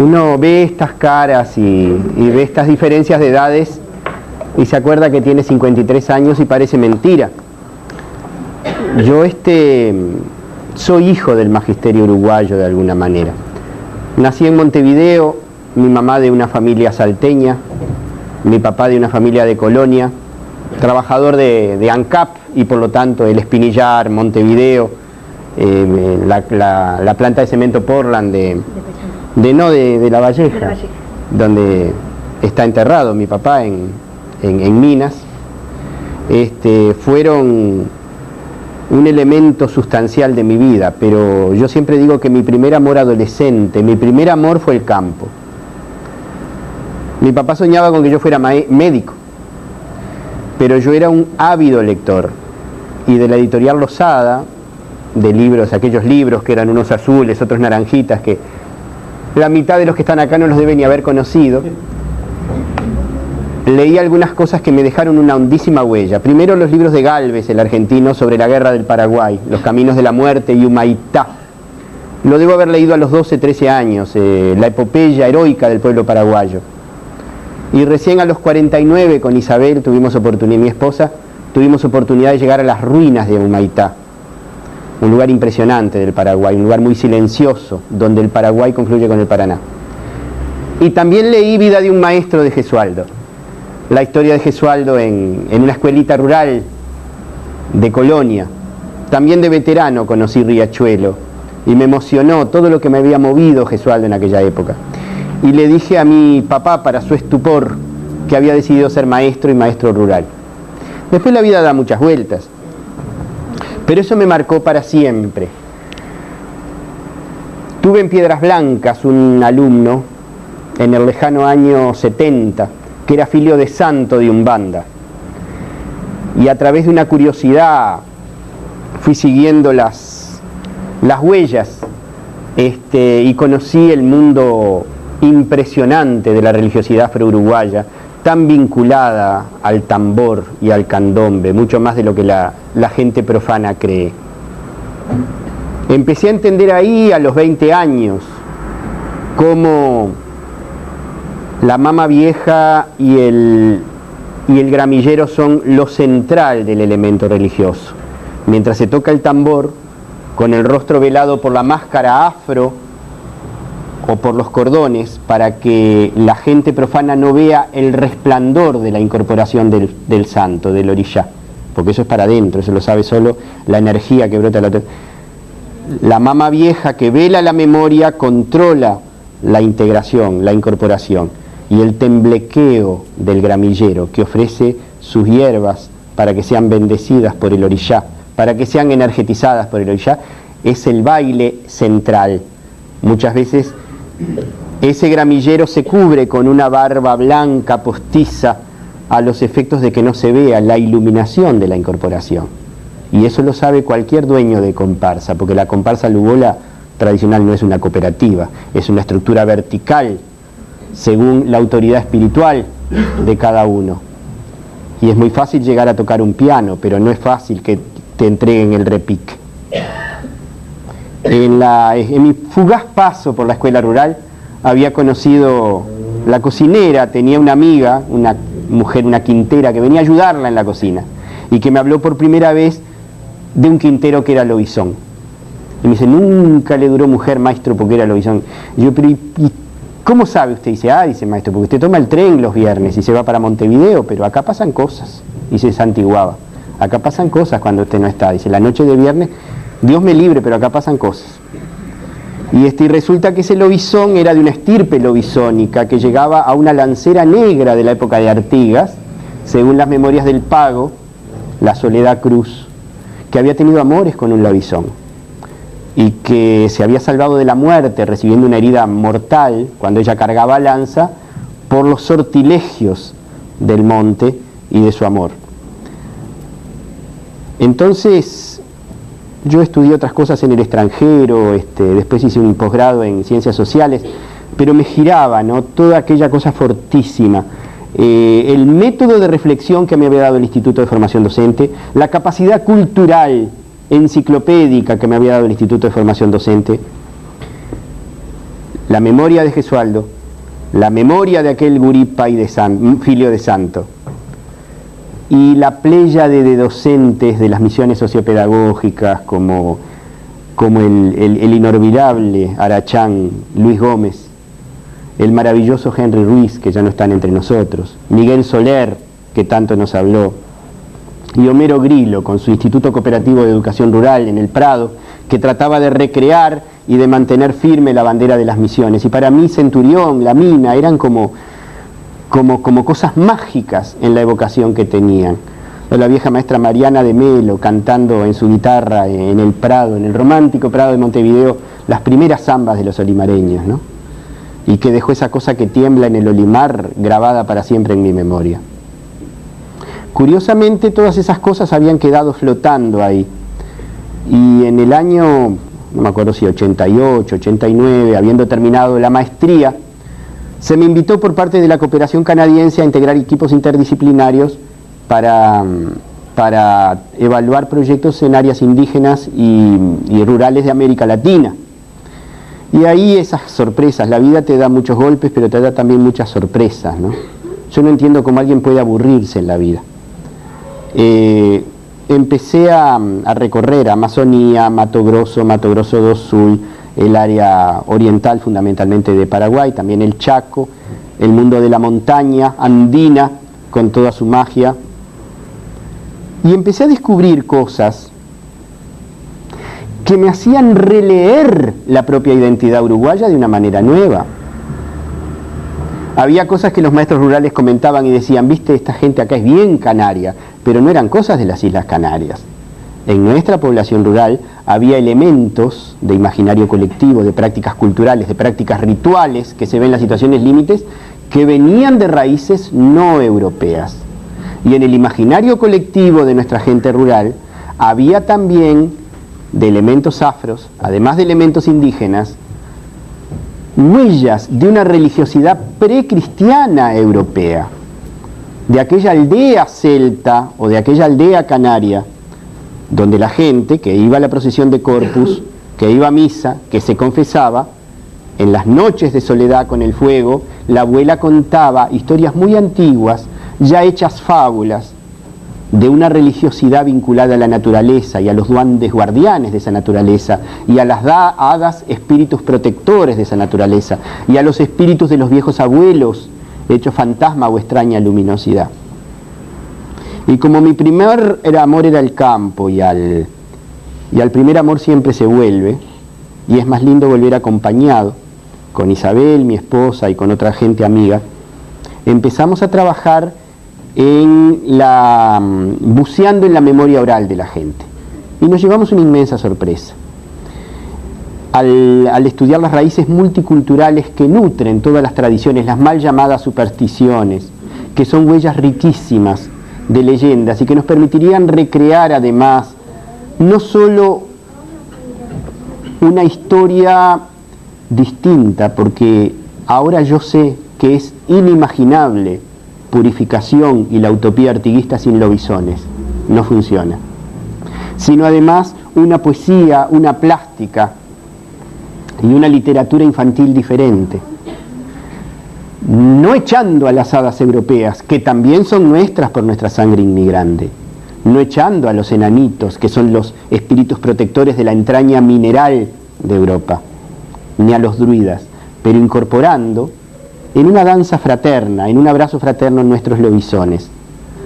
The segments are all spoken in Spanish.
Uno ve estas caras y ve estas diferencias de edades y se acuerda que tiene 53 años y parece mentira. Yo soy hijo del magisterio uruguayo de alguna manera. Nací en Montevideo, mi mamá de una familia salteña, mi papá de una familia de Colonia, trabajador de ANCAP y por lo tanto el Espinillar, Montevideo, la planta de cemento Portland de La Valleja, donde está enterrado mi papá en Minas, fueron un elemento sustancial de mi vida, pero yo siempre digo que mi primer amor adolescente, mi primer amor fue el campo. Mi papá soñaba con que yo fuera médico, pero yo era un ávido lector, y de la editorial Losada, de libros, aquellos libros que eran unos azules, otros naranjitas, que la mitad de los que están acá no los deben ni haber conocido, leí algunas cosas que me dejaron una hondísima huella. Primero los libros de Gálvez, el argentino, sobre la guerra del Paraguay, Los caminos de la muerte y Humaitá. Lo debo haber leído a los 12, 13 años, la epopeya heroica del pueblo paraguayo. Y recién a los 49 con Isabel mi esposa, tuvimos oportunidad de llegar a las ruinas de Humaitá, un lugar impresionante del Paraguay, un lugar muy silencioso, donde el Paraguay confluye con el Paraná. Y también leí Vida de un maestro de Gesualdo, la historia de Gesualdo en una escuelita rural de Colonia. También de veterano conocí Riachuelo y me emocionó todo lo que me había movido Gesualdo en aquella época. Y le dije a mi papá, para su estupor, que había decidido ser maestro y maestro rural. Después la vida da muchas vueltas, pero eso me marcó para siempre. Tuve en Piedras Blancas un alumno en el lejano año 70, que era filio de santo de Umbanda, y a través de una curiosidad fui siguiendo las huellas y conocí el mundo impresionante de la religiosidad afro-uruguaya, tan vinculada al tambor y al candombe, mucho más de lo que la gente profana cree. Empecé a entender ahí a los 20 años cómo la mama vieja y el gramillero son lo central del elemento religioso. Mientras se toca el tambor, con el rostro velado por la máscara afro o por los cordones, para que la gente profana no vea el resplandor de la incorporación del santo, del orishá, porque eso es para adentro, eso lo sabe solo la energía que brota de la otra. La mama vieja que vela la memoria controla la integración, la incorporación, y el temblequeo del gramillero que ofrece sus hierbas para que sean bendecidas por el orishá, para que sean energetizadas por el orishá, es el baile central. Muchas veces ese gramillero se cubre con una barba blanca postiza a los efectos de que no se vea la iluminación de la incorporación, y eso lo sabe cualquier dueño de comparsa, porque la comparsa lugola tradicional no es una cooperativa, es una estructura vertical según la autoridad espiritual de cada uno, y es muy fácil llegar a tocar un piano, pero no es fácil que te entreguen el repique. En mi fugaz paso por la escuela rural había conocido la cocinera, tenía una amiga, una mujer, una quintera, que venía a ayudarla en la cocina y que me habló por primera vez de un quintero que era lobizón. Y me dice, nunca le duró mujer, maestro, porque era lobizón. Y yo, pero ¿y cómo sabe usted? Dice, dice, maestro, porque usted toma el tren los viernes y se va para Montevideo, pero acá pasan cosas. Y se santiguaba. Acá pasan cosas cuando usted no está. Dice, la noche de viernes, Dios me libre, pero acá pasan cosas. Y resulta que ese lobizón era de una estirpe lobizónica que llegaba a una lancera negra de la época de Artigas, según las memorias del Pago, la Soledad Cruz, que había tenido amores con un lobizón y que se había salvado de la muerte recibiendo una herida mortal cuando ella cargaba lanza por los sortilegios del monte y de su amor. Entonces yo estudié otras cosas en el extranjero, después hice un posgrado en ciencias sociales, pero me giraba, ¿no?, toda aquella cosa fortísima, el método de reflexión que me había dado el Instituto de Formación Docente, la capacidad cultural, enciclopédica que me había dado el Instituto de Formación Docente, la memoria de Gesualdo, la memoria de aquel gurí filio de santo, y la pléyade de docentes de las misiones sociopedagógicas como el inolvidable Arachán Luis Gómez, el maravilloso Henry Ruiz, que ya no están entre nosotros, Miguel Soler, que tanto nos habló, y Homero Grillo con su Instituto Cooperativo de Educación Rural en el Prado, que trataba de recrear y de mantener firme la bandera de las misiones. Y para mí Centurión, La Mina, eran como cosas mágicas en la evocación que tenían. La vieja maestra Mariana de Melo cantando en su guitarra en el Prado, en el romántico Prado de Montevideo, las primeras zambas de los olimareños, ¿no? Y que dejó esa cosa que tiembla en el olimar grabada para siempre en mi memoria. Curiosamente, todas esas cosas habían quedado flotando ahí. Y en el año, no me acuerdo si 88, 89, habiendo terminado la maestría, se me invitó por parte de la cooperación canadiense a integrar equipos interdisciplinarios para evaluar proyectos en áreas indígenas y rurales de América Latina. Y ahí esas sorpresas, la vida te da muchos golpes, pero te da también muchas sorpresas, ¿no? Yo no entiendo cómo alguien puede aburrirse en la vida. Empecé a recorrer Amazonía, Mato Grosso do Sul, el área oriental fundamentalmente de Paraguay, también el Chaco, el mundo de la montaña andina con toda su magia. Y empecé a descubrir cosas que me hacían releer la propia identidad uruguaya de una manera nueva. Había cosas que los maestros rurales comentaban y decían, viste, esta gente acá es bien canaria, pero no eran cosas de las Islas Canarias. En nuestra población rural había elementos de imaginario colectivo, de prácticas culturales, de prácticas rituales que se ven en las situaciones límites, que venían de raíces no europeas. Y en el imaginario colectivo de nuestra gente rural había también de elementos afros, además de elementos indígenas, huellas de una religiosidad precristiana europea, de aquella aldea celta o de aquella aldea canaria, donde la gente que iba a la procesión de Corpus, que iba a misa, que se confesaba, en las noches de soledad con el fuego, la abuela contaba historias muy antiguas, ya hechas fábulas, de una religiosidad vinculada a la naturaleza y a los duendes guardianes de esa naturaleza y a las hadas espíritus protectores de esa naturaleza y a los espíritus de los viejos abuelos hechos fantasma o extraña luminosidad. Y como mi primer amor era el campo y al primer amor siempre se vuelve, y es más lindo volver acompañado con Isabel, mi esposa, y con otra gente amiga, empezamos a trabajar buceando en la memoria oral de la gente. Y nos llevamos una inmensa sorpresa. Al estudiar las raíces multiculturales que nutren todas las tradiciones, las mal llamadas supersticiones, que son huellas riquísimas de leyendas y que nos permitirían recrear además no solo una historia distinta, porque ahora yo sé que es inimaginable purificación y la utopía artiguista sin lobisones, no funciona, sino además una poesía, una plástica y una literatura infantil diferente, no echando a las hadas europeas, que también son nuestras por nuestra sangre inmigrante, no echando a los enanitos, que son los espíritus protectores de la entraña mineral de Europa, ni a los druidas, pero incorporando en una danza fraterna, en un abrazo fraterno, nuestros lobisones,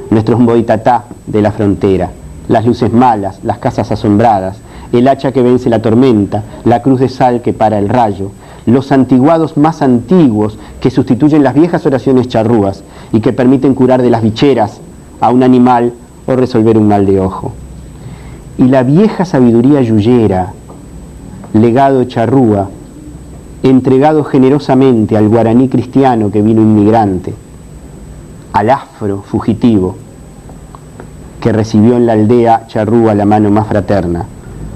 nuestros mboitatá de la frontera, las luces malas, las casas asombradas, el hacha que vence la tormenta, la cruz de sal que para el rayo, los santiguados más antiguos que sustituyen las viejas oraciones charrúas y que permiten curar de las bicheras a un animal o resolver un mal de ojo. Y la vieja sabiduría yuyera, legado charrúa, entregado generosamente al guaraní cristiano que vino inmigrante, al afro fugitivo que recibió en la aldea charrúa la mano más fraterna,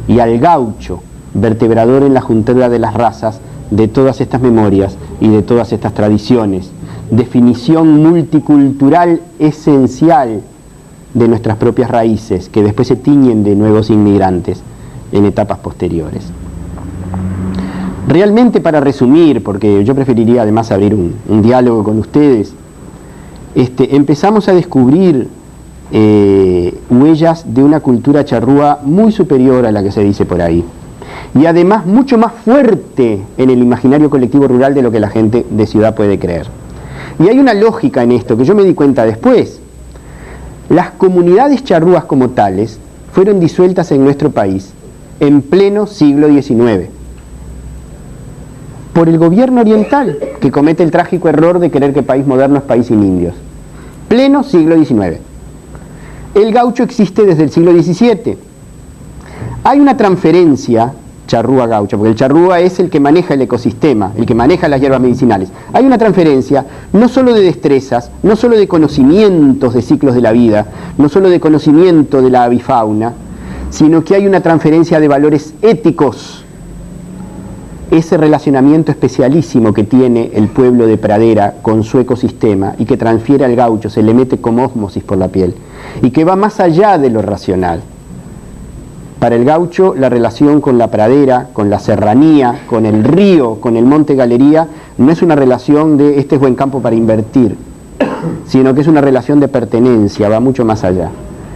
y al gaucho, vertebrador en la juntera de las razas de todas estas memorias y de todas estas tradiciones, definición multicultural esencial de nuestras propias raíces, que después se tiñen de nuevos inmigrantes en etapas posteriores. Realmente, para resumir, porque yo preferiría además abrir un diálogo con ustedes, empezamos a descubrir huellas de una cultura charrúa muy superior a la que se dice por ahí, y además mucho más fuerte en el imaginario colectivo rural de lo que la gente de ciudad puede creer. Y hay una lógica en esto que yo me di cuenta después. Las comunidades charrúas como tales fueron disueltas en nuestro país en pleno siglo XIX por el gobierno oriental, que comete el trágico error de creer que país moderno es país sin indios. Pleno siglo XIX. El gaucho existe desde el siglo XVII. Hay una transferencia charrúa-gaucha, porque el charrúa es el que maneja el ecosistema, el que maneja las hierbas medicinales. Hay una transferencia no solo de destrezas, no solo de conocimientos de ciclos de la vida, no solo de conocimiento de la avifauna, sino que hay una transferencia de valores éticos. Ese relacionamiento especialísimo que tiene el pueblo de pradera con su ecosistema y que transfiere al gaucho, se le mete como ósmosis por la piel, y que va más allá de lo racional. Para el gaucho, la relación con la pradera, con la serranía, con el río, con el monte galería, no es una relación de este es buen campo para invertir, sino que es una relación de pertenencia, va mucho más allá.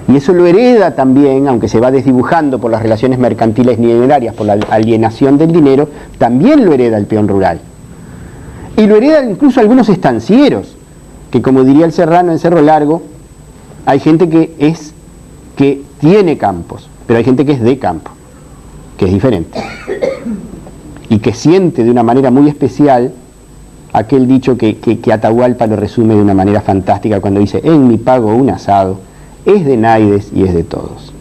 Y eso lo hereda también, aunque se va desdibujando por las relaciones mercantiles ni dinerarias, por la alienación del dinero, también lo hereda el peón rural. Y lo hereda incluso algunos estancieros, que como diría el serrano en Cerro Largo, hay gente que tiene campos, pero hay gente que es de campo, que es diferente. Y que siente de una manera muy especial aquel dicho que Atahualpa lo resume de una manera fantástica cuando dice, en mi pago un asado, es de naides y es de todos.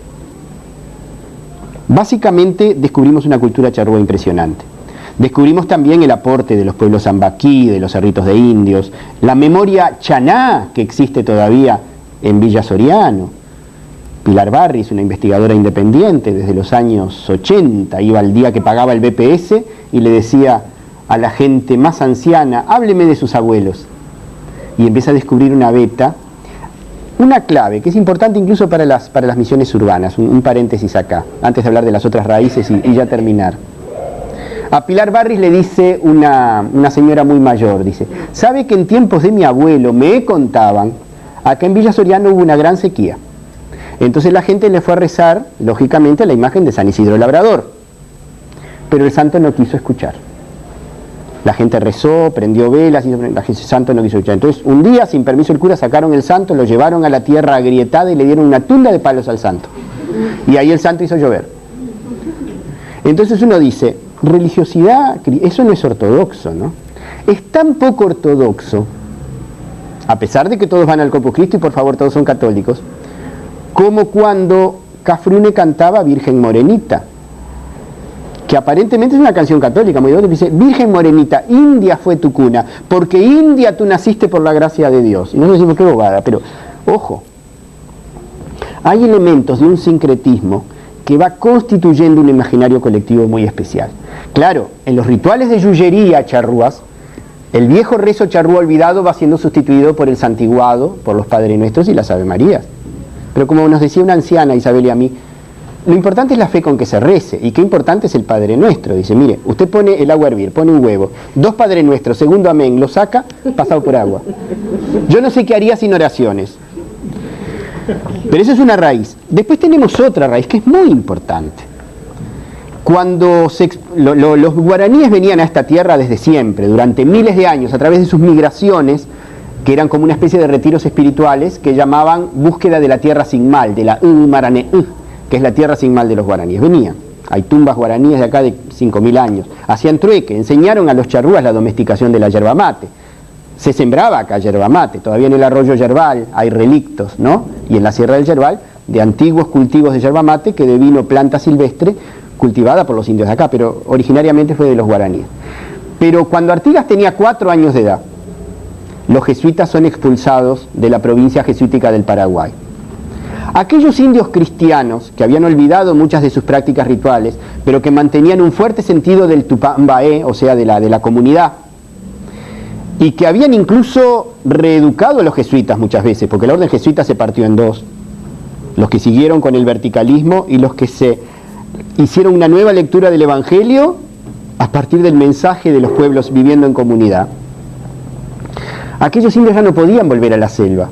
Básicamente descubrimos una cultura charrúa impresionante. Descubrimos también el aporte de los pueblos zambaquí, de los cerritos de indios, la memoria chaná que existe todavía en Villa Soriano. Pilar Barris, una investigadora independiente desde los años 80, iba al día que pagaba el BPS y le decía a la gente más anciana, hábleme de sus abuelos. Y empieza a descubrir una beta, una clave que es importante incluso para las misiones urbanas, un paréntesis acá, antes de hablar de las otras raíces y ya terminar. A Pilar Barris le dice una señora muy mayor, dice, ¿sabe que en tiempos de mi abuelo me contaban, acá en Villa Soriano hubo una gran sequía? Entonces la gente le fue a rezar, lógicamente, a la imagen de San Isidro Labrador, pero el santo no quiso escuchar. La gente rezó, prendió velas, y el santo no quiso escuchar. Entonces, un día, sin permiso del cura, sacaron el santo, lo llevaron a la tierra agrietada y le dieron una tunda de palos al santo. Y ahí el santo hizo llover. Entonces uno dice, religiosidad, eso no es ortodoxo, ¿no? Es tan poco ortodoxo, a pesar de que todos van al Corpus Christi y por favor todos son católicos, como cuando Cafrune cantaba Virgen Morenita, que aparentemente es una canción católica, muy bonita, dice, Virgen Morenita, India fue tu cuna, porque India tú naciste por la gracia de Dios. Y nosotros decimos, qué bobada, pero ojo, hay elementos de un sincretismo que va constituyendo un imaginario colectivo muy especial. Claro, en los rituales de yuyería charrúas, el viejo rezo charrúa olvidado va siendo sustituido por el santiguado, por los Padres Nuestros y las Ave Marías. Pero como nos decía una anciana, Isabel y a mí, lo importante es la fe con que se rece, y qué importante es el Padre Nuestro. Dice, mire, usted pone el agua a hervir, pone un huevo, 2 Padre Nuestros, segundo amén, lo saca, pasado por agua. Yo no sé qué haría sin oraciones. Pero eso es una raíz. Después tenemos otra raíz que es muy importante. Cuando los guaraníes venían a esta tierra desde siempre, durante miles de años, a través de sus migraciones, que eran como una especie de retiros espirituales que llamaban búsqueda de la tierra sin mal, de la Marané, que es la tierra sin mal de los guaraníes. Venían, hay tumbas guaraníes de acá de 5.000 años, hacían trueque, enseñaron a los charrúas la domesticación de la yerba mate. Se sembraba acá yerba mate, todavía en el arroyo Yerbal hay relictos, ¿no? Y en la Sierra del Yerbal, de antiguos cultivos de yerba mate que devino planta silvestre cultivada por los indios de acá, pero originariamente fue de los guaraníes. Pero cuando Artigas tenía 4 años de edad, los jesuitas son expulsados de la provincia jesuítica del Paraguay. Aquellos indios cristianos que habían olvidado muchas de sus prácticas rituales, pero que mantenían un fuerte sentido del Tupambaé, o sea, de la comunidad, y que habían incluso reeducado a los jesuitas muchas veces, porque la orden jesuita se partió en 2, los que siguieron con el verticalismo y los que se hicieron una nueva lectura del Evangelio a partir del mensaje de los pueblos viviendo en comunidad, aquellos indios ya no podían volver a la selva,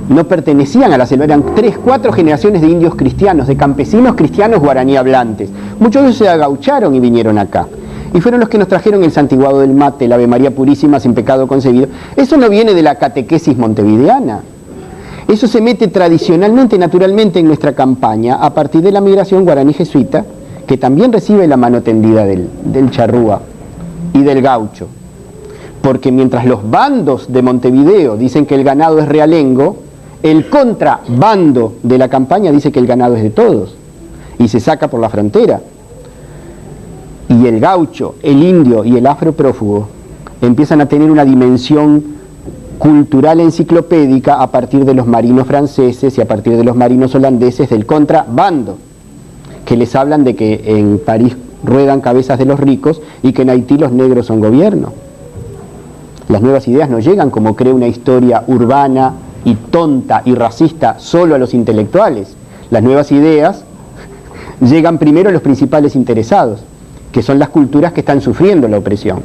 no pertenecían a la selva, eran 3, 4 generaciones de indios cristianos, de campesinos cristianos guaraní hablantes. Muchos de ellos se agaucharon y vinieron acá, y fueron los que nos trajeron el santiguado del mate, el Ave María Purísima sin pecado concebido. Eso no viene de la catequesis montevideana, eso se mete tradicionalmente, naturalmente en nuestra campaña a partir de la migración guaraní jesuita, que también recibe la mano tendida del charrúa y del gaucho. Porque mientras los bandos de Montevideo dicen que el ganado es realengo, el contrabando de la campaña dice que el ganado es de todos y se saca por la frontera. Y el gaucho, el indio y el afroprófugo empiezan a tener una dimensión cultural enciclopédica a partir de los marinos franceses y a partir de los marinos holandeses del contrabando, que les hablan de que en París ruedan cabezas de los ricos y que en Haití los negros son gobierno. Las nuevas ideas no llegan, como cree una historia urbana y tonta y racista, solo a los intelectuales. Las nuevas ideas llegan primero a los principales interesados, que son las culturas que están sufriendo la opresión.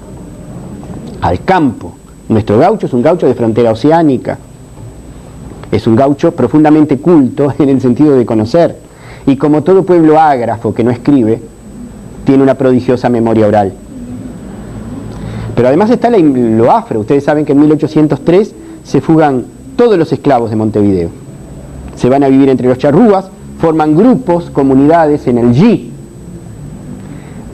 Al campo. Nuestro gaucho es un gaucho de frontera oceánica. Es un gaucho profundamente culto en el sentido de conocer. Y como todo pueblo ágrafo que no escribe, tiene una prodigiosa memoria oral. Pero además está lo afro. Ustedes saben que en 1803 se fugan todos los esclavos de Montevideo. Se van a vivir entre los charrúas, forman grupos, comunidades en el Yi.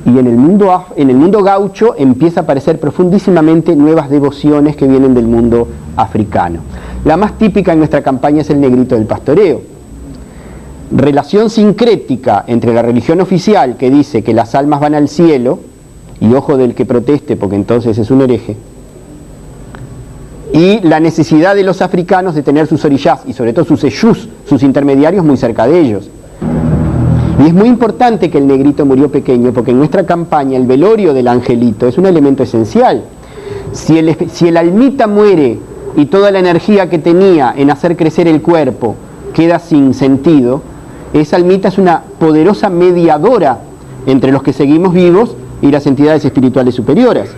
Y en el mundo gaucho empieza a aparecer profundísimamente nuevas devociones que vienen del mundo africano. La más típica en nuestra campaña es el negrito del pastoreo. Relación sincrética entre la religión oficial, que dice que las almas van al cielo, y ojo del que proteste porque entonces es un hereje, y la necesidad de los africanos de tener sus orillás y sobre todo sus eyús, sus intermediarios, muy cerca de ellos. Y es muy importante que el negrito murió pequeño, porque en nuestra campaña el velorio del angelito es un elemento esencial. Si el almita muere y toda la energía que tenía en hacer crecer el cuerpo queda sin sentido, esa almita es una poderosa mediadora entre los que seguimos vivos y las entidades espirituales superiores.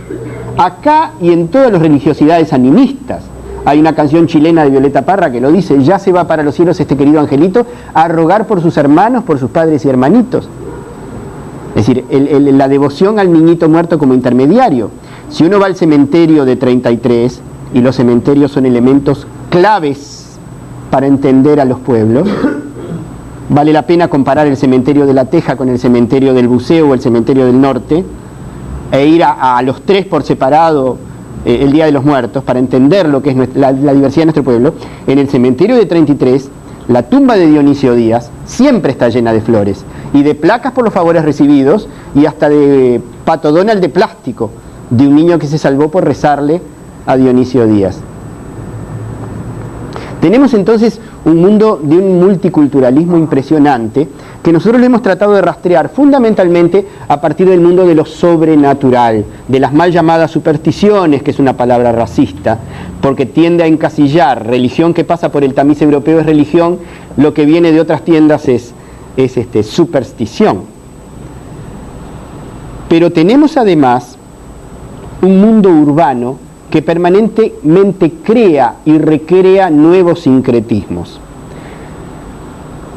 Acá y en todas las religiosidades animistas, hay una canción chilena de Violeta Parra que lo dice: ya se va para los cielos este querido angelito a rogar por sus hermanos, por sus padres y hermanitos. Es decir, la devoción al niñito muerto como intermediario. Si uno va al cementerio de 33, y los cementerios son elementos claves para entender a los pueblos, vale la pena comparar el cementerio de La Teja con el cementerio del Buceo o el cementerio del Norte, e ir a los 3 por separado el Día de los Muertos para entender lo que es la diversidad de nuestro pueblo. En el cementerio de 33, la tumba de Dionisio Díaz siempre está llena de flores y de placas por los favores recibidos y hasta de Pato Donald de plástico de un niño que se salvó por rezarle a Dionisio Díaz. Tenemos entonces un mundo de un multiculturalismo impresionante que nosotros lo hemos tratado de rastrear fundamentalmente a partir del mundo de lo sobrenatural, de las mal llamadas supersticiones, que es una palabra racista, porque tiende a encasillar religión que pasa por el tamiz europeo es religión, lo que viene de otras tiendas es superstición. Pero tenemos además un mundo urbano que permanentemente crea y recrea nuevos sincretismos.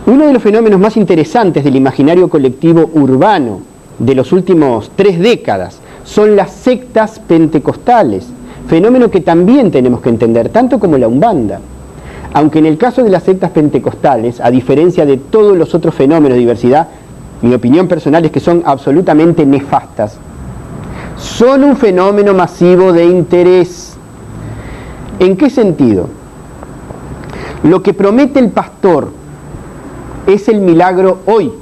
Uno de los fenómenos más interesantes del imaginario colectivo urbano de los últimos 3 décadas son las sectas pentecostales, fenómeno que también tenemos que entender, tanto como la Umbanda. Aunque en el caso de las sectas pentecostales, a diferencia de todos los otros fenómenos de diversidad, mi opinión personal es que son absolutamente nefastas. Son un fenómeno masivo de interés. ¿En qué sentido? Lo que promete el pastor es el milagro hoy.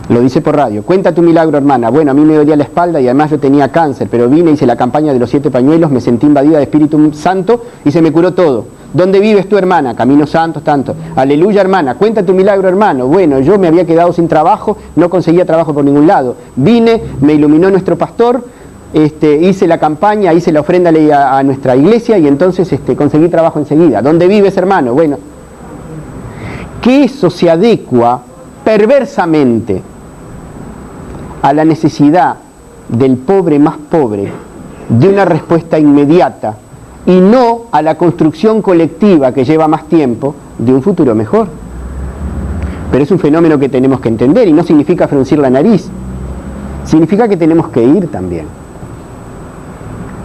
Lo dice por radio: cuenta tu milagro, hermana. Bueno, a mí me dolía la espalda y además yo tenía cáncer, pero vine, hice la campaña de los 7 pañuelos, me sentí invadida de Espíritu Santo y se me curó todo. ¿Dónde vives tú, hermana? Caminos Santos, tanto. Aleluya, hermana. Cuenta tu milagro, hermano. Bueno, yo me había quedado sin trabajo, no conseguía trabajo por ningún lado. Vine, me iluminó nuestro pastor, hice la campaña, hice la ofrenda a nuestra iglesia y entonces conseguí trabajo enseguida. ¿Dónde vives, hermano? Bueno, que eso se adecua perversamente a la necesidad del pobre más pobre, de una respuesta inmediata, y no a la construcción colectiva que lleva más tiempo de un futuro mejor. Pero es un fenómeno que tenemos que entender, y no significa fruncir la nariz, significa que tenemos que ir también.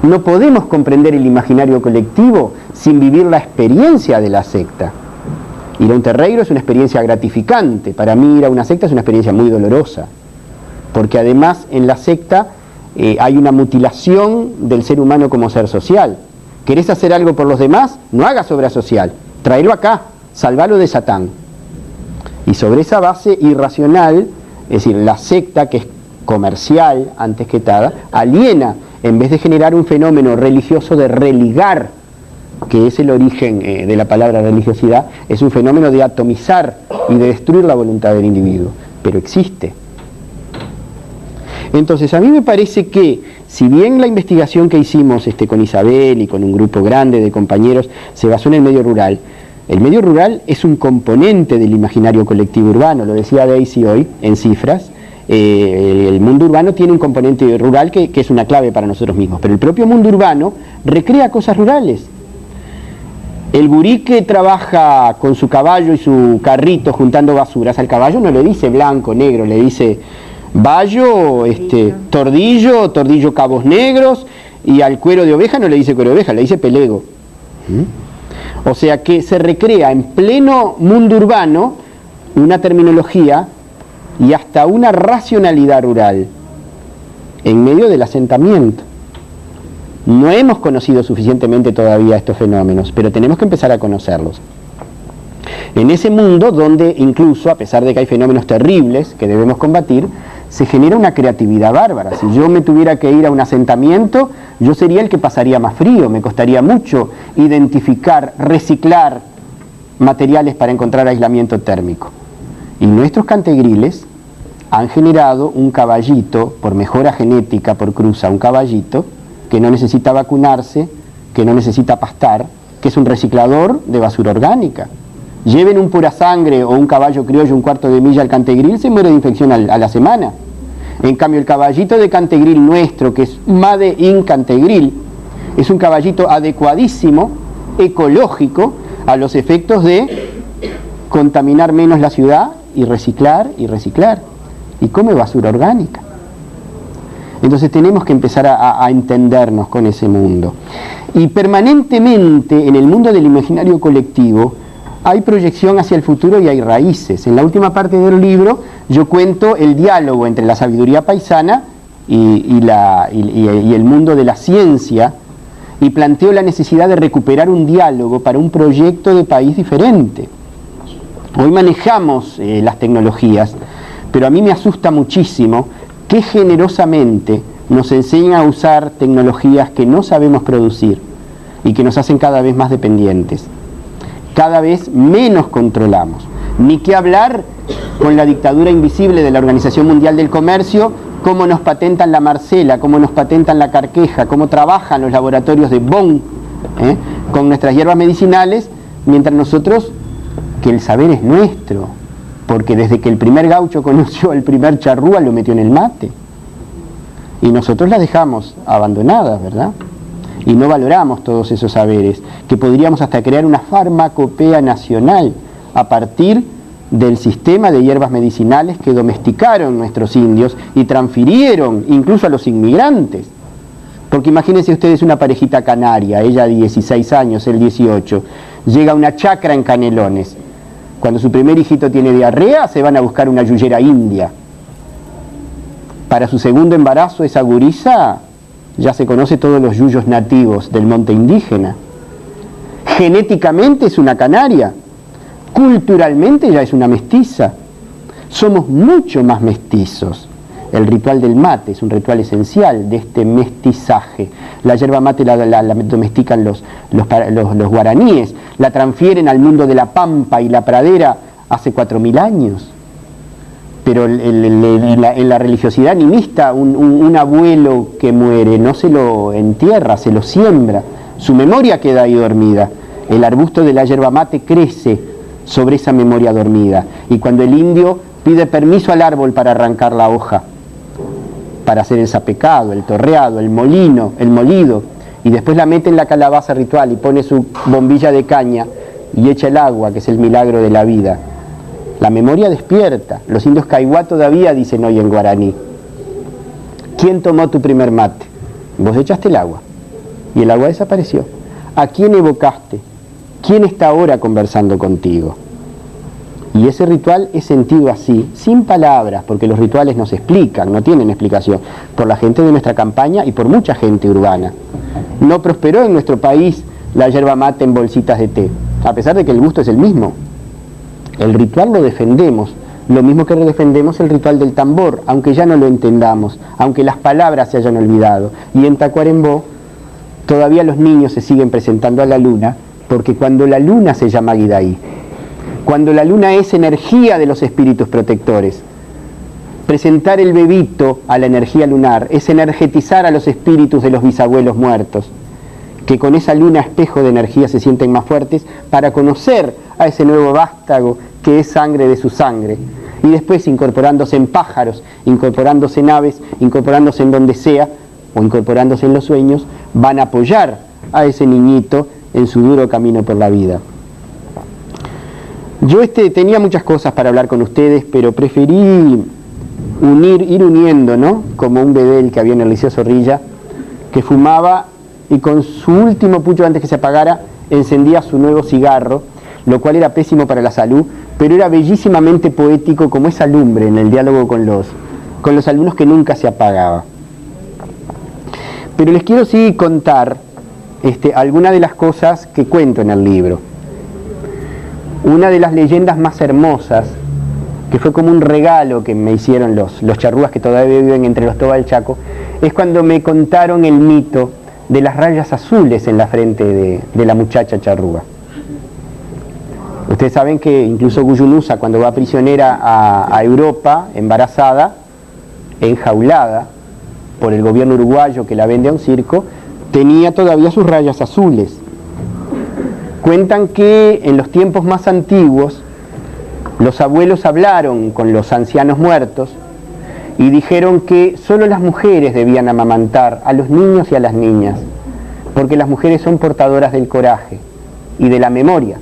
No podemos comprender el imaginario colectivo sin vivir la experiencia de la secta. Ir a un terreiro es una experiencia gratificante. Para mí ir a una secta es una experiencia muy dolorosa, porque además en la secta hay una mutilación del ser humano como ser social. ¿Querés hacer algo por los demás? No hagas obra social, tráelo acá, salvalo de Satán. Y sobre esa base irracional, es decir, la secta, que es comercial antes que nada, aliena, en vez de generar un fenómeno religioso de religar, que es el origen de la palabra religiosidad, es un fenómeno de atomizar y de destruir la voluntad del individuo, pero existe. Entonces a mí me parece que, si bien la investigación que hicimos con Isabel y con un grupo grande de compañeros se basó en el medio rural es un componente del imaginario colectivo urbano, lo decía Daisy hoy en cifras. El mundo urbano tiene un componente rural que es una clave para nosotros mismos, pero el propio mundo urbano recrea cosas rurales. El gurí que trabaja con su caballo y su carrito juntando basuras, al caballo no le dice blanco, negro, le dice vallo, tordillo, cabos negros, y al cuero de oveja no le dice cuero de oveja, le dice pelego. O sea que se recrea en pleno mundo urbano una terminología y hasta una racionalidad rural en medio del asentamiento. No hemos conocido suficientemente todavía estos fenómenos, pero tenemos que empezar a conocerlos. En ese mundo donde incluso, a pesar de que hay fenómenos terribles que debemos combatir, se genera una creatividad bárbara. Si yo me tuviera que ir a un asentamiento, yo sería el que pasaría más frío, me costaría mucho identificar, reciclar materiales para encontrar aislamiento térmico. Y nuestros cantegriles han generado un caballito, por mejora genética, por cruza, un caballito que no necesita vacunarse, que no necesita pastar, que es un reciclador de basura orgánica. Lleven un pura sangre o un caballo criollo un cuarto de milla al cantegril, se muere de infección a la semana. En cambio, el caballito de cantegril nuestro, que es Made in Cantegril, es un caballito adecuadísimo, ecológico, a los efectos de contaminar menos la ciudad y reciclar, y come basura orgánica. Entonces tenemos que empezar a entendernos con ese mundo. Y permanentemente en el mundo del imaginario colectivo hay proyección hacia el futuro y hay raíces. En la última parte del libro yo cuento el diálogo entre la sabiduría paisana y el mundo de la ciencia, y planteo la necesidad de recuperar un diálogo para un proyecto de país diferente. Hoy manejamos las tecnologías, pero a mí me asusta muchísimo que generosamente nos enseñan a usar tecnologías que no sabemos producir y que nos hacen cada vez más dependientes. Cada vez menos controlamos. Ni qué hablar con la dictadura invisible de la Organización Mundial del Comercio, cómo nos patentan la Marcela, cómo nos patentan la carqueja, cómo trabajan los laboratorios de Bonn con nuestras hierbas medicinales, mientras nosotros, que el saber es nuestro, porque desde que el primer gaucho conoció al primer charrúa lo metió en el mate, y nosotros las dejamos abandonadas, ¿verdad? Y no valoramos todos esos saberes, que podríamos hasta crear una farmacopea nacional a partir del sistema de hierbas medicinales que domesticaron nuestros indios y transfirieron incluso a los inmigrantes. Porque imagínense ustedes una parejita canaria, ella 16 años, él 18, llega a una chacra en Canelones. Cuando su primer hijito tiene diarrea, se van a buscar una yuyera india. Para su segundo embarazo, esa gurisa ya se conoce todos los yuyos nativos del monte indígena. Genéticamente es una canaria, culturalmente ya es una mestiza. Somos mucho más mestizos. El ritual del mate es un ritual esencial de este mestizaje. La yerba mate la domestican los guaraníes, la transfieren al mundo de la pampa y la pradera hace 4000 años. Pero en la religiosidad animista, un abuelo que muere no se lo entierra, se lo siembra. Su memoria queda ahí dormida. El arbusto de la yerba mate crece sobre esa memoria dormida. Y cuando el indio pide permiso al árbol para arrancar la hoja, para hacer el sapecado, el torreado, el molino, el molido, y después la mete en la calabaza ritual y pone su bombilla de caña y echa el agua, que es el milagro de la vida. La memoria despierta. Los indios Kaiwa todavía dicen hoy en guaraní: ¿quién tomó tu primer mate? Vos echaste el agua y el agua desapareció. ¿A quién evocaste? ¿Quién está ahora conversando contigo? Y ese ritual es sentido así, sin palabras, porque los rituales no se explican, no tienen explicación, por la gente de nuestra campaña y por mucha gente urbana. No prosperó en nuestro país la yerba mate en bolsitas de té, a pesar de que el gusto es el mismo. El ritual lo defendemos, lo mismo que defendemos el ritual del tambor, aunque ya no lo entendamos, aunque las palabras se hayan olvidado. Y en Tacuarembó todavía los niños se siguen presentando a la luna, porque cuando la luna se llama Guidaí, cuando la luna es energía de los espíritus protectores, presentar el bebito a la energía lunar es energetizar a los espíritus de los bisabuelos muertos, que con esa luna espejo de energía se sienten más fuertes para conocer a ese nuevo vástago que es sangre de su sangre, y después incorporándose en pájaros, incorporándose en aves, incorporándose en donde sea, o incorporándose en los sueños, van a apoyar a ese niñito en su duro camino por la vida. Yo tenía muchas cosas para hablar con ustedes, pero preferí ir uniendo, ¿no? Como un bedel que había en el Liceo Zorrilla, que fumaba y con su último pucho antes que se apagara, encendía su nuevo cigarro, lo cual era pésimo para la salud, pero era bellísimamente poético como esa lumbre en el diálogo con los alumnos que nunca se apagaba. Pero les quiero sí contar algunas de las cosas que cuento en el libro. Una de las leyendas más hermosas, que fue como un regalo que me hicieron los charrúas que todavía viven entre los Toba del Chaco, es cuando me contaron el mito de las rayas azules en la frente de la muchacha charrúa. Ustedes saben que incluso Guyunusa, cuando va prisionera a Europa, embarazada, enjaulada por el gobierno uruguayo que la vende a un circo, tenía todavía sus rayas azules. Cuentan que en los tiempos más antiguos los abuelos hablaron con los ancianos muertos y dijeron que solo las mujeres debían amamantar a los niños y a las niñas, porque las mujeres son portadoras del coraje y de la memoria,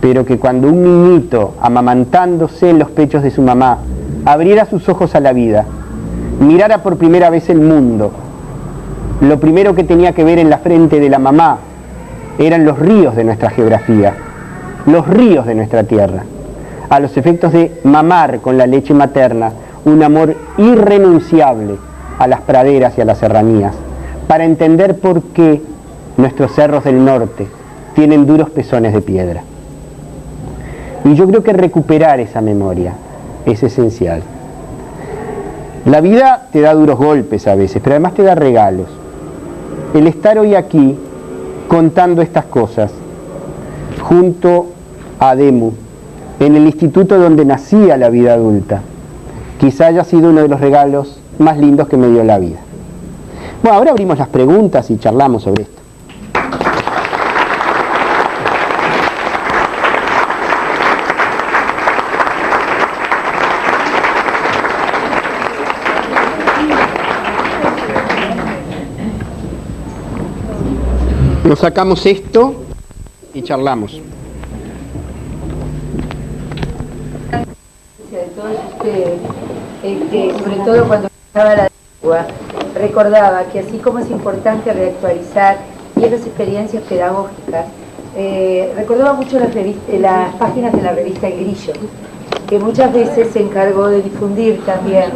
pero que cuando un niñito, amamantándose en los pechos de su mamá, abriera sus ojos a la vida, mirara por primera vez el mundo, lo primero que tenía que ver en la frente de la mamá eran los ríos de nuestra geografía, los ríos de nuestra tierra, a los efectos de mamar con la leche materna un amor irrenunciable a las praderas y a las serranías, para entender por qué nuestros cerros del norte tienen duros pezones de piedra. Y yo creo que recuperar esa memoria es esencial. La vida te da duros golpes a veces, pero además te da regalos. El estar hoy aquí contando estas cosas junto a Demu, en el instituto donde nacía la vida adulta, quizá haya sido uno de los regalos más lindos que me dio la vida. Bueno, ahora abrimos las preguntas y charlamos sobre esto. Nos sacamos esto y charlamos. De todos ustedes, sobre todo cuando estaba la lengua, recordaba que así como es importante reactualizar viejas experiencias pedagógicas, recordaba mucho las páginas de la revista El Grillo, que muchas veces se encargó de difundir también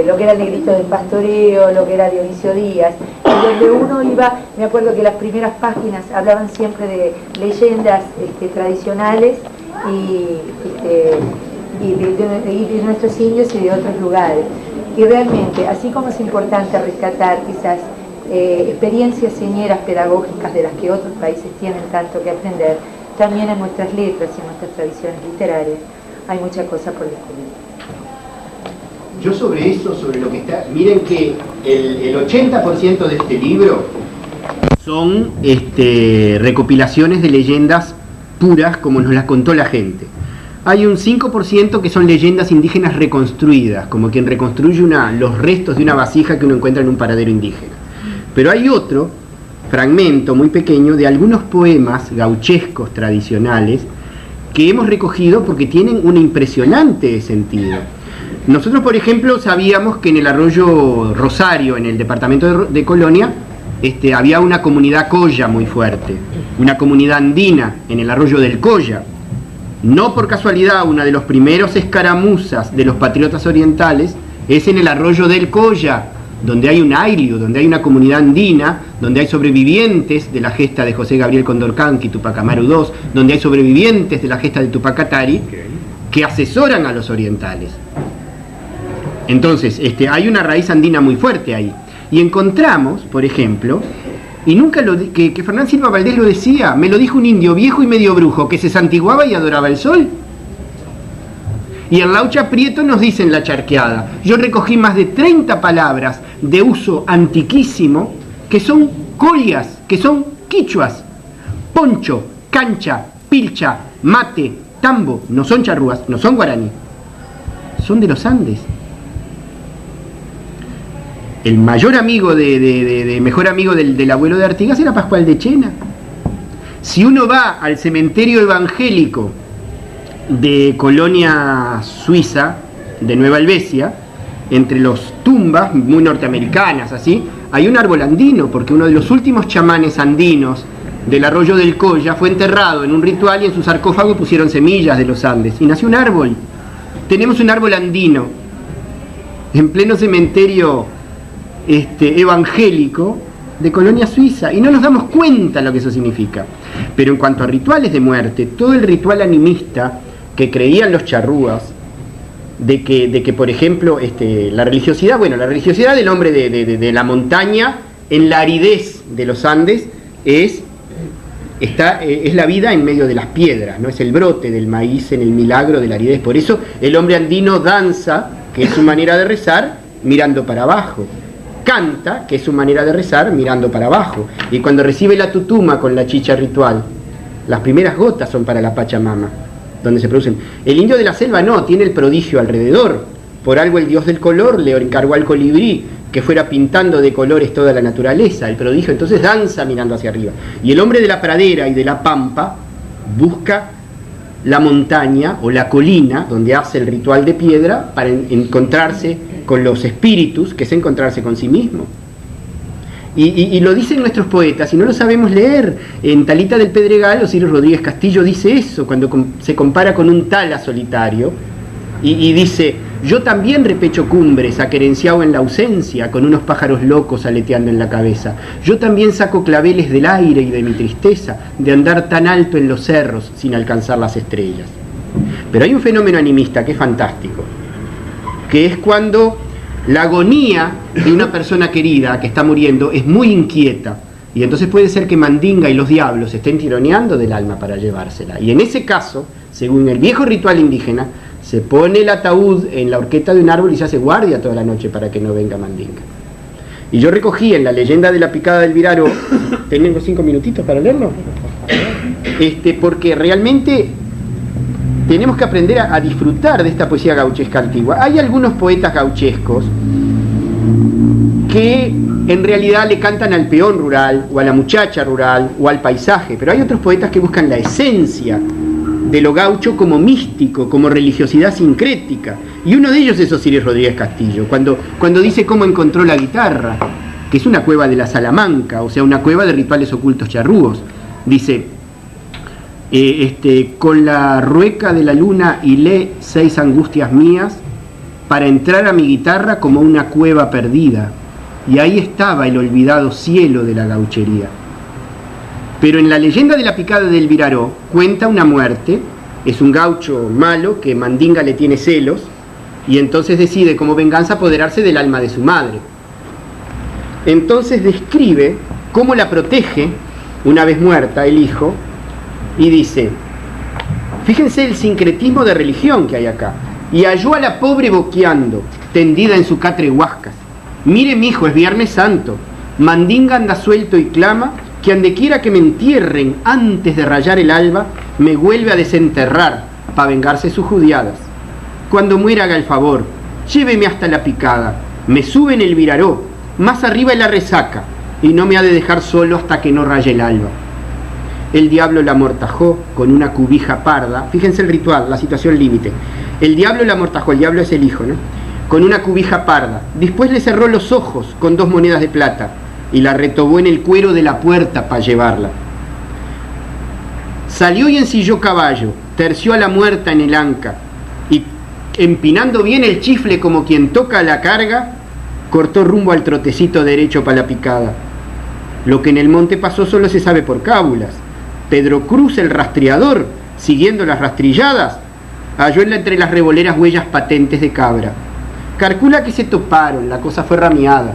lo que era Negrito del Pastoreo, lo que era Dionisio Díaz, y donde uno iba, me acuerdo que las primeras páginas hablaban siempre de leyendas tradicionales y de nuestros indios y de otros lugares. Y realmente, así como es importante rescatar esas experiencias señeras pedagógicas de las que otros países tienen tanto que aprender, también en nuestras letras y en nuestras tradiciones literarias hay mucha cosa por descubrir. Yo sobre eso, sobre lo que está, miren que el 80% de este libro son recopilaciones de leyendas puras como nos las contó la gente. hay un 5% que son leyendas indígenas reconstruidas, como quien reconstruye los restos de una vasija que uno encuentra en un paradero indígena. Pero hay otro fragmento muy pequeño de algunos poemas gauchescos tradicionales que hemos recogido porque tienen un impresionante sentido. Nosotros, por ejemplo, sabíamos que en el arroyo Rosario, en el departamento de Colonia, había una comunidad colla muy fuerte, una comunidad andina en el arroyo del Colla. No por casualidad, una de los primeros escaramuzas de los patriotas orientales es en el arroyo del Colla, donde hay un ayllu, donde hay una comunidad andina, donde hay sobrevivientes de la gesta de José Gabriel Condorcanqui, Tupac Amaru II, donde hay sobrevivientes de la gesta de Tupac Katari, que asesoran a los orientales. Entonces, hay una raíz andina muy fuerte ahí. Y encontramos, por ejemplo, y nunca que Fernán Silva Valdés lo decía, me lo dijo un indio viejo y medio brujo, que se santiguaba y adoraba el sol. Y en Laucha Prieto nos dice en La Charqueada, yo recogí más de 30 palabras de uso antiquísimo, que son collas, que son quichuas. Poncho, cancha, pilcha, mate, tambo, no son charrúas, no son guaraní, son de los Andes. El mayor amigo mejor amigo del abuelo de Artigas era Pascual de Chena. Si uno va al cementerio evangélico de Colonia Suiza, de Nueva Helvecia, entre los tumbas muy norteamericanas, así, hay un árbol andino, porque uno de los últimos chamanes andinos del arroyo del Colla fue enterrado en un ritual y en su sarcófago pusieron semillas de los Andes y nació un árbol. Tenemos un árbol andino en pleno cementerio evangélico de Colonia Suiza, y no nos damos cuenta lo que eso significa. Pero en cuanto a rituales de muerte, todo el ritual animista que creían los charrúas, de que por ejemplo, la religiosidad del hombre de la montaña, en la aridez de los Andes, es la vida en medio de las piedras, ¿no? Es el brote del maíz en el milagro de la aridez. Por eso el hombre andino danza, que es su manera de rezar, mirando para abajo. Canta, que es su manera de rezar, mirando para abajo. Y cuando recibe la tutuma con la chicha ritual, las primeras gotas son para la Pachamama, donde se producen. El indio de la selva no, tiene el prodigio alrededor. Por algo el dios del color le encargó al colibrí que fuera pintando de colores toda la naturaleza, el prodigio. Entonces danza mirando hacia arriba. Y el hombre de la pradera y de la pampa busca la montaña o la colina donde hace el ritual de piedra para encontrarse con los espíritus, que es encontrarse con sí mismo. Y lo dicen nuestros poetas, y no lo sabemos leer. En Talita del Pedregal, Osiris Rodríguez Castillo dice eso, cuando se compara con un tala solitario, y dice, yo también repecho cumbres, aquerenciado en la ausencia, con unos pájaros locos aleteando en la cabeza. Yo también saco claveles del aire y de mi tristeza, de andar tan alto en los cerros, sin alcanzar las estrellas. Pero hay un fenómeno animista que es fantástico, que es cuando la agonía de una persona querida que está muriendo es muy inquieta, y entonces puede ser que Mandinga y los diablos estén tironeando del alma para llevársela. Y en ese caso, según el viejo ritual indígena, se pone el ataúd en la horqueta de un árbol y se hace guardia toda la noche para que no venga Mandinga. Y yo recogí en la leyenda de la picada del Viraró, ¿tenemos 5 minutitos para leerlo? Porque realmente tenemos que aprender a disfrutar de esta poesía gauchesca antigua. Hay algunos poetas gauchescos que en realidad le cantan al peón rural, o a la muchacha rural, o al paisaje, pero hay otros poetas que buscan la esencia de lo gaucho como místico, como religiosidad sincrética, y uno de ellos es Osiris Rodríguez Castillo, cuando dice cómo encontró la guitarra, que es una cueva de la Salamanca, o sea, una cueva de rituales ocultos charrúos. Dice, con la rueca de la luna hilé 6 angustias mías para entrar a mi guitarra como una cueva perdida, y ahí estaba el olvidado cielo de la gauchería. Pero en la leyenda de la picada del Viraró cuenta una muerte, es un gaucho malo que Mandinga le tiene celos, y entonces decide como venganza apoderarse del alma de su madre. Entonces describe cómo la protege una vez muerta el hijo, y dice, fíjense el sincretismo de religión que hay acá, y halló a la pobre boqueando, tendida en su catre huascas. Mire mi hijo, es Viernes Santo, Mandinga anda suelto y clama que andequiera que me entierren antes de rayar el alba, me vuelve a desenterrar, para vengarse sus judiadas. Cuando muera haga el favor, lléveme hasta la picada, me sube en el viraró, más arriba en la resaca, y no me ha de dejar solo hasta que no raye el alba. El diablo la amortajó con una cubija parda, fíjense el ritual, la situación límite. El diablo la amortajó, el diablo es el hijo, ¿no? Con una cubija parda. Después le cerró los ojos con 2 monedas de plata y la retobó en el cuero de la puerta para llevarla. Salió y ensilló caballo, terció a la muerta en el anca y, empinando bien el chifle como quien toca la carga, cortó rumbo al trotecito derecho para la picada. Lo que en el monte pasó solo se sabe por cábulas. Pedro Cruz, el rastreador, siguiendo las rastrilladas, halló entre las reboleras huellas patentes de cabra. Calcula que se toparon, la cosa fue rameada,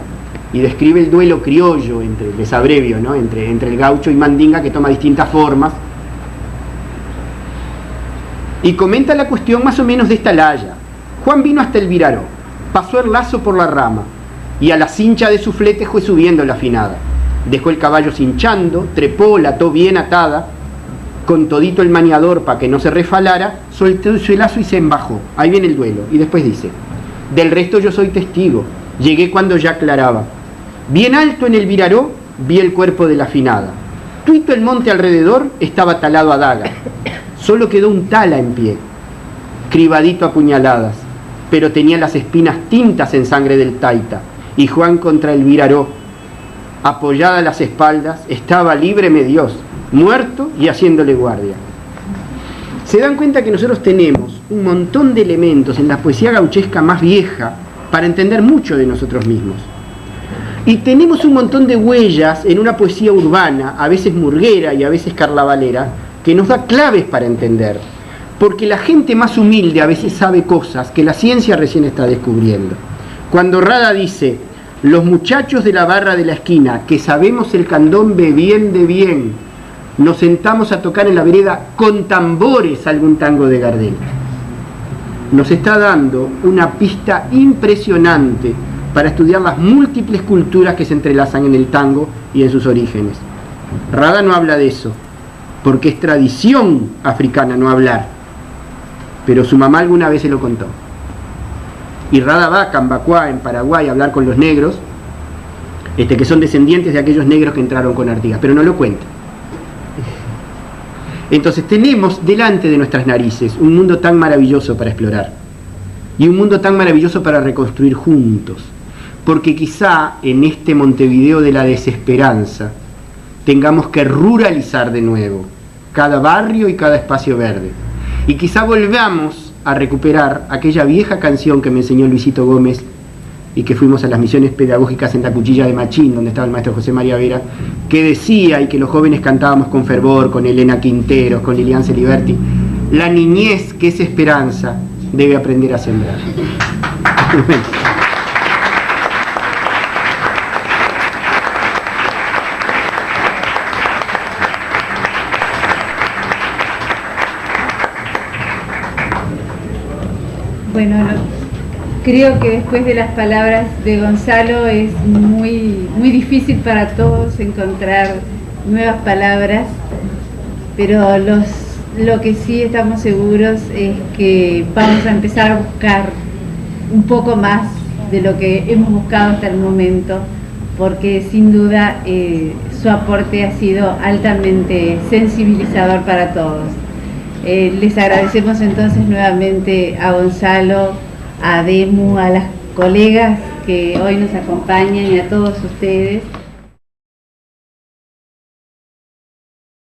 y describe el duelo criollo, les abrevio, ¿no? entre el gaucho y mandinga, que toma distintas formas, y comenta la cuestión más o menos de esta laya. Juan vino hasta el viraró, pasó el lazo por la rama, y a la cincha de su flete fue subiendo la afinada. Dejó el caballo cinchando, trepó, la ató bien atada, con todito el maniador para que no se refalara, soltó su lazo y se embajó. Ahí viene el duelo. Y después dice: del resto yo soy testigo, llegué cuando ya aclaraba. Bien alto en el viraró vi el cuerpo de la afinada. Tuito el monte alrededor estaba talado a daga. Solo quedó un tala en pie, cribadito a puñaladas, pero tenía las espinas tintas en sangre del taita. Y Juan contra el viraró, apoyada a las espaldas, estaba líbreme Dios, muerto y haciéndole guardia. Se dan cuenta que nosotros tenemos un montón de elementos en la poesía gauchesca más vieja para entender mucho de nosotros mismos. Y tenemos un montón de huellas en una poesía urbana, a veces murguera y a veces carnavalera, que nos da claves para entender. Porque la gente más humilde a veces sabe cosas que la ciencia recién está descubriendo. Cuando Rada dice: los muchachos de la barra de la esquina, que sabemos el candombe bien de bien, nos sentamos a tocar en la vereda con tambores algún tango de Gardel, nos está dando una pista impresionante para estudiar las múltiples culturas que se entrelazan en el tango y en sus orígenes. Rada no habla de eso, porque es tradición africana no hablar, pero su mamá alguna vez se lo contó. Y Rada va a Cambacuá, en Paraguay, a hablar con los negros, que son descendientes de aquellos negros que entraron con Artigas, pero no lo cuenta. Entonces tenemos delante de nuestras narices un mundo tan maravilloso para explorar, y un mundo tan maravilloso para reconstruir juntos, porque quizá en este Montevideo de la desesperanza tengamos que ruralizar de nuevo cada barrio y cada espacio verde, y quizá volvamos a recuperar aquella vieja canción que me enseñó Luisito Gómez y que fuimos a las misiones pedagógicas en la Cuchilla de Machín, donde estaba el maestro José María Vera, que decía, y que los jóvenes cantábamos con fervor, con Elena Quinteros, con Lilian Celiberti: la niñez, que es esperanza, debe aprender a sembrar. Bueno, creo que después de las palabras de Gonzalo es muy difícil para todos encontrar nuevas palabras, pero lo que sí estamos seguros es que vamos a empezar a buscar un poco más de lo que hemos buscado hasta el momento, porque sin duda su aporte ha sido altamente sensibilizador para todos. Les agradecemos entonces nuevamente a Gonzalo, a Demu, a las colegas que hoy nos acompañan y a todos ustedes.